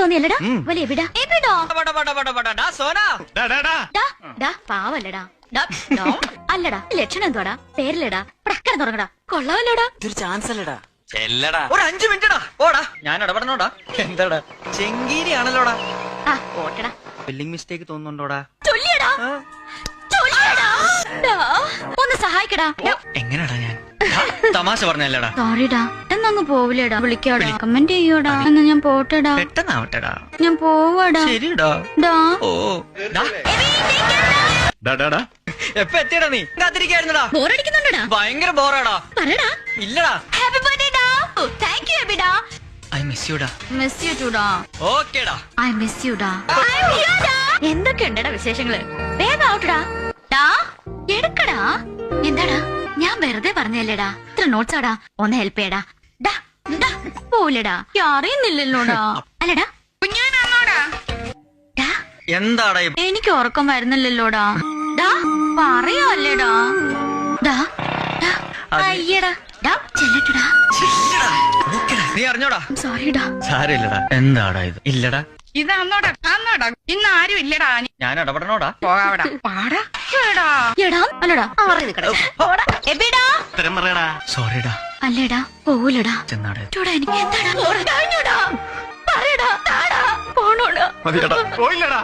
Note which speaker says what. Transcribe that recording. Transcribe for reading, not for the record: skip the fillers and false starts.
Speaker 1: തോന്നിയല്ലടാ വലിയ എവിടാ എവിടോ പാവല്ലടാ അല്ലടാ ലക്ഷണം എന്തോടാ പേരിലടാ പ്രക്കട തുടങ്ങടാ കൊള്ളാമല്ലോടാ
Speaker 2: ഇതൊരു ചാൻസ് അല്ലടാ
Speaker 3: ചെല്ലടാ
Speaker 4: ഒരു 5 മിനിറ്റടാ ഓടാ ഞാൻ ഇടപെടണോടാ എന്താടാ ചെങ്കീരി ആണല്ലോടാ
Speaker 1: ആ ഓട്ടടാ
Speaker 4: സ്പെല്ലിംഗ് മിസ്റ്റേക്ക് തോന്നുന്നുണ്ടോടാ
Speaker 1: ചൊല്ലിയടാ ഒന്ന് സഹായിക്കടാ
Speaker 4: എങ്ങനെയാടാ ഞാൻ തമാശ പറഞ്ഞല്ലടാ
Speaker 1: സോറിടാ എന്നങ്ങ് പോവില്ലേടാ വിളിക്കാടാ കമന്റ് ചെയ്യോടാ എന്നാ ഞാൻ പോട്ടെടാ
Speaker 4: പെട്ടെന്നാവട്ടെടാ
Speaker 1: ഞാൻ പോവാടാ
Speaker 4: ശരിടാ
Speaker 1: ഡാ
Speaker 4: ഓ എപ്പ എത്തിയടാ നീ കാത്തിരിക്കായിരുന്നടാ
Speaker 1: ബോറടിക്കുന്നുണ്ടടാ
Speaker 4: ഭയങ്കര ബോറാടാ
Speaker 1: പറടാ
Speaker 4: ഇല്ലടാ
Speaker 1: ഹാപ്പി ബർത്ത്ഡേ ഡാ താങ്ക് യു എബിടാ
Speaker 4: ഐ മിസ് യുടാ
Speaker 1: മിസ് യു ടു ഡാ
Speaker 4: ഓക്കേടാ
Speaker 1: ഐ മിസ് യു ഡാ എന്തൊക്കെയുണ്ടടാ വിശേഷങ്ങള് വേഗം ഔട്ടടാ ഡാ എടുക്കടാ എന്താടാ ഞാൻ വെറുതെ പറഞ്ഞല്ലേടാ ഇത്ര നോട്ട്സ് ആടാ ഒന്ന് ഹെൽപ്പ് ചെയ്യടാ ഡാ ഡാ പോലെടാ അറിയുന്നില്ലല്ലോടാ അല്ലടാ ഡാ
Speaker 4: എന്താടാ
Speaker 1: എനിക്ക് ഉറക്കം വരുന്നില്ലല്ലോടാ ഡാ പറയാല്ലേടാ ഡാ ഡാ അയ്യടാ ഡാ ചെല്ലട്ടടാ
Speaker 4: നീ അറിഞ്ഞോടാ
Speaker 1: സോറിടാ
Speaker 4: സാരമില്ലടാ എന്താടാ ഇത് ഇല്ലടാ
Speaker 5: ഇത് അന്നോടാ ഇന്ന് ആരും ഇല്ലടാ
Speaker 4: ഞാൻ ഇടപെടണോടാ
Speaker 5: പോകാവടാ പാടാ
Speaker 1: എടാ അല്ലടാ എബിടാ
Speaker 4: സോറിടാ
Speaker 1: അല്ലേടാ പോവൂലടാ
Speaker 4: ചെന്നാടെ
Speaker 1: ചൂടാ എനിക്ക് എന്താടാ പറയടാ പോണോടാ
Speaker 4: പോയില്ലടാ